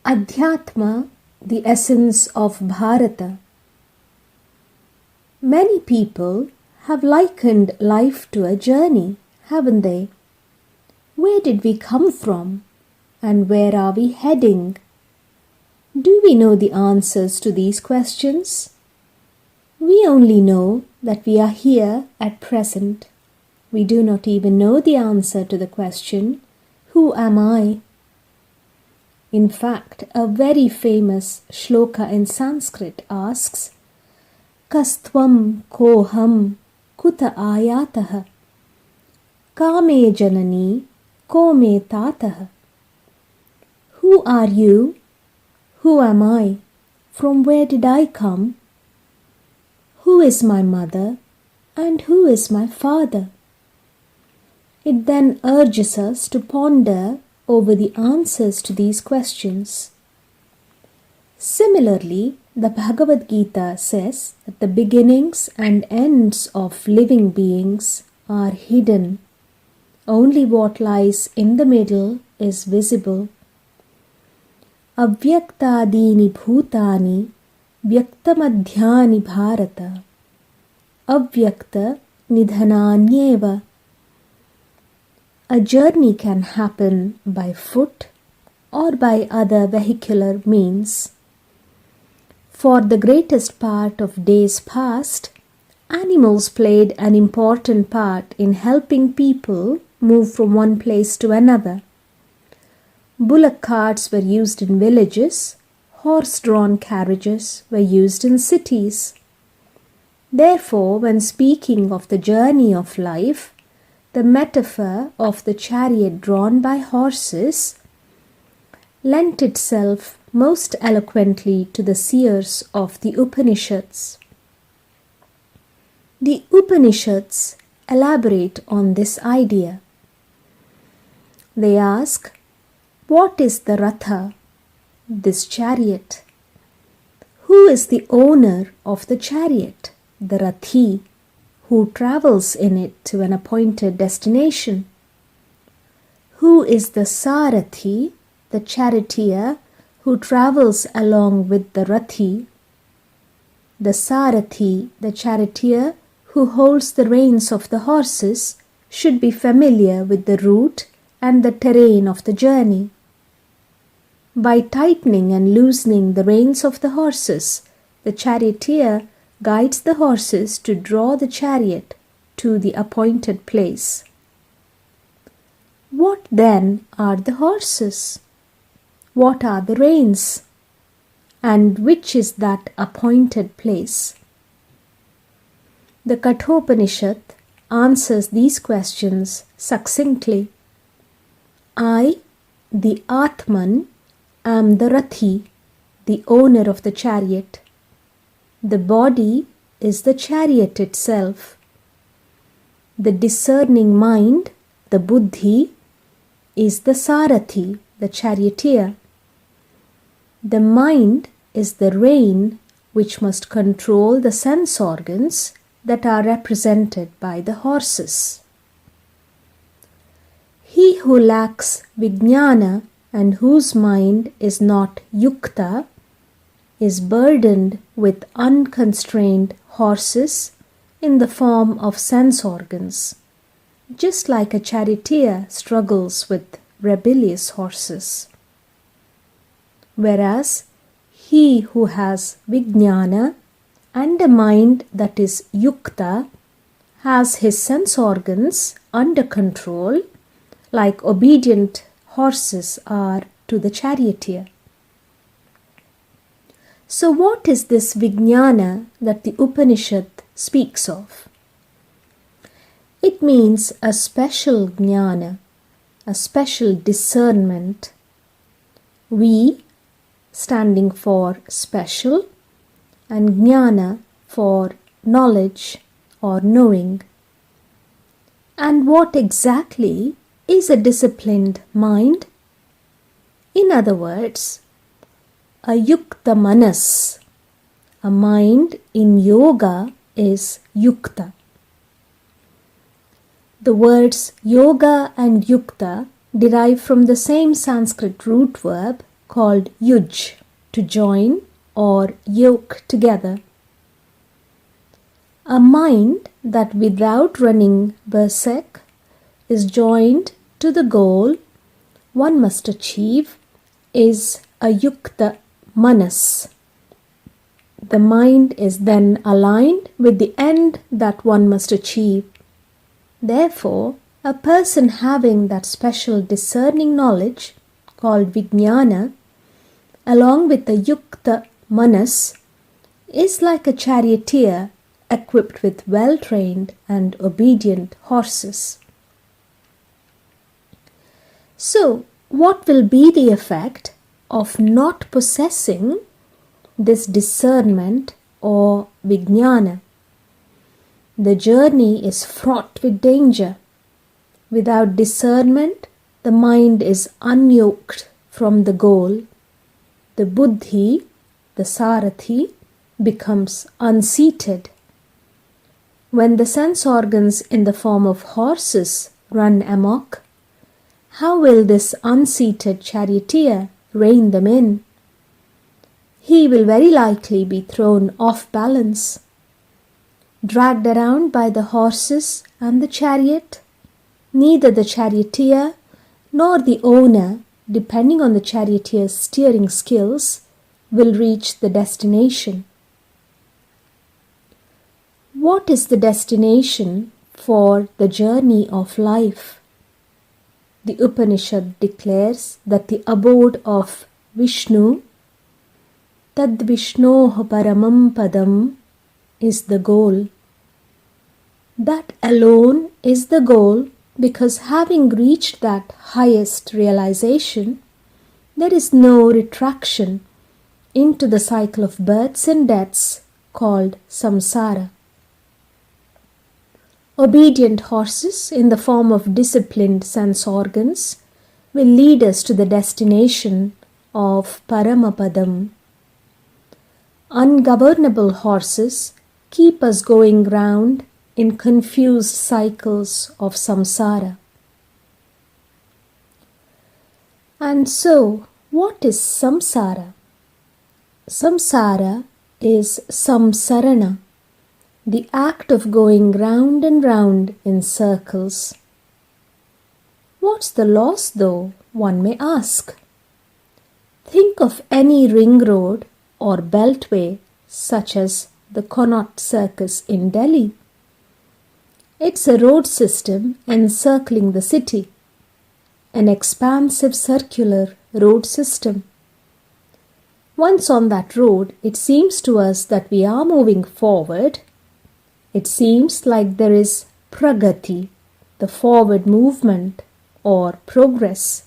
Adhyatma, the essence of Bharata. Many people have likened life to a journey, haven't they? Where did we come from and where are we heading? Do we know the answers to these questions? We only know that we are here at present. We do not even know the answer to the question, who am I? In fact, a very famous shloka in Sanskrit asks, Kastvam koham kuta ayatah, kame janani ko me tatah. Who are you? Who am I? From where did I come? Who is my mother and who is my father? It then urges us to ponder over the answers to these questions. Similarly, the Bhagavad Gita says that the beginnings and ends of living beings are hidden. Only what lies in the middle is visible. Avyaktadini bhutani vyaktamadhyani bharata avyakta nidhananyeva. A journey can happen by foot or by other vehicular means. For the greatest part of days past, animals played an important part in helping people move from one place to another. Bullock carts were used in villages, horse-drawn carriages were used in cities. Therefore, when speaking of the journey of life, the metaphor of the chariot drawn by horses lent itself most eloquently to the seers of the Upanishads. The Upanishads elaborate on this idea. They ask, what is the Ratha, this chariot? Who is the owner of the chariot, the Rathi, who travels in it to an appointed destination? Who is the Sarathi, the charioteer, who travels along with the Rathi? The Sarathi, the charioteer, who holds the reins of the horses, should be familiar with the route and the terrain of the journey. By tightening and loosening the reins of the horses, the charioteer guides the horses to draw the chariot to the appointed place. What then are the horses? What are the reins? And which is that appointed place? The Kathopanishad answers these questions succinctly. I, the Atman, am the Rathi, the owner of the chariot. The body is the chariot itself. The discerning mind, the Buddhi, is the Sarathi, the charioteer. The mind is the rein which must control the sense organs that are represented by the horses. He who lacks Vijnana and whose mind is not Yukta is burdened with unconstrained horses in the form of sense organs, just like a charioteer struggles with rebellious horses. Whereas he who has Vijnana and a mind that is Yukta has his sense organs under control, like obedient horses are to the charioteer. So what is this Vijnana that the Upanishad speaks of? It means a special jnana, a special discernment. Vi, standing for special, and jnana for knowledge or knowing. And what exactly is a disciplined mind? In other words, a yukta manas, a mind in yoga is yukta. The words yoga and yukta derive from the same Sanskrit root verb called yuj, to join or yoke together. A mind that without running berserk is joined to the goal one must achieve is a yukta manas. The mind is then aligned with the end that one must achieve. Therefore, a person having that special discerning knowledge called vijnana, along with the yukta manas, is like a charioteer equipped with well-trained and obedient horses. So, what will be the effect of not possessing this discernment or vijnana? The journey is fraught with danger. Without discernment, the mind is unyoked from the goal. The buddhi, the sarathi, becomes unseated. When the sense organs in the form of horses run amok, how will this unseated charioteer rein them in? He will very likely be thrown off balance. Dragged around by the horses and the chariot, neither the charioteer nor the owner, depending on the charioteer's steering skills, will reach the destination. What is the destination for the journey of life? The Upanishad declares that the abode of Vishnu, Tad Vishnoh Paramam Padam, is the goal. That alone is the goal, because having reached that highest realization, there is no retraction into the cycle of births and deaths called samsara. Obedient horses in the form of disciplined sense organs will lead us to the destination of Paramapadam. Ungovernable horses keep us going round in confused cycles of samsara. And so, what is samsara? Samsara is samsarana, the act of going round and round in circles. What's the loss though, one may ask? Think of any ring road or beltway such as the Connaught Circus in Delhi. It's a road system encircling the city, an expansive circular road system. Once on that road, it seems to us that we are moving forward. It seems like there is pragati, the forward movement or progress.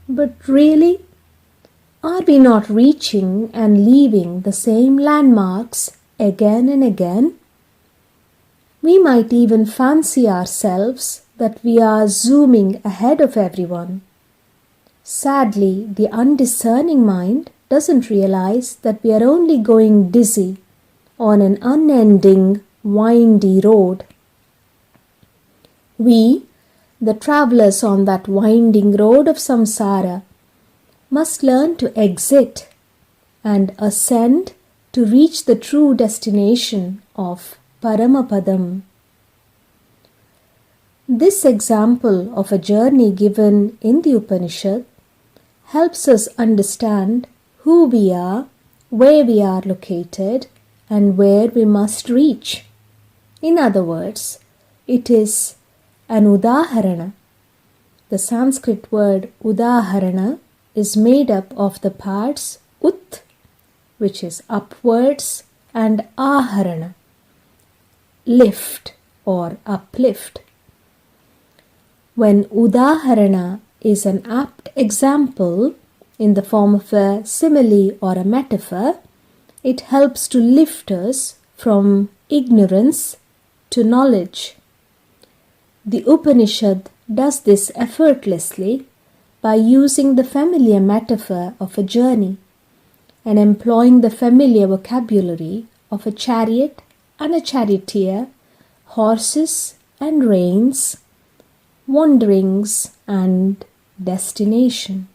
But really, are we not reaching and leaving the same landmarks again and again? We might even fancy ourselves that we are zooming ahead of everyone. Sadly, the undiscerning mind doesn't realize that we are only going dizzy on an unending, windy road. We, the travelers on that winding road of samsara, must learn to exit and ascend to reach the true destination of Paramapadam. This example of a journey given in the Upanishad helps us understand who we are, where we are located, and where we must reach. In other words, it is an udaharana. The Sanskrit word udaharana is made up of the parts ut, which is upwards, and aharana, lift or uplift. When udaharana is an apt example in the form of a simile or a metaphor, it helps to lift us from ignorance to knowledge. The Upanishad does this effortlessly by using the familiar metaphor of a journey and employing the familiar vocabulary of a chariot and a charioteer, horses and reins, wanderings and destination.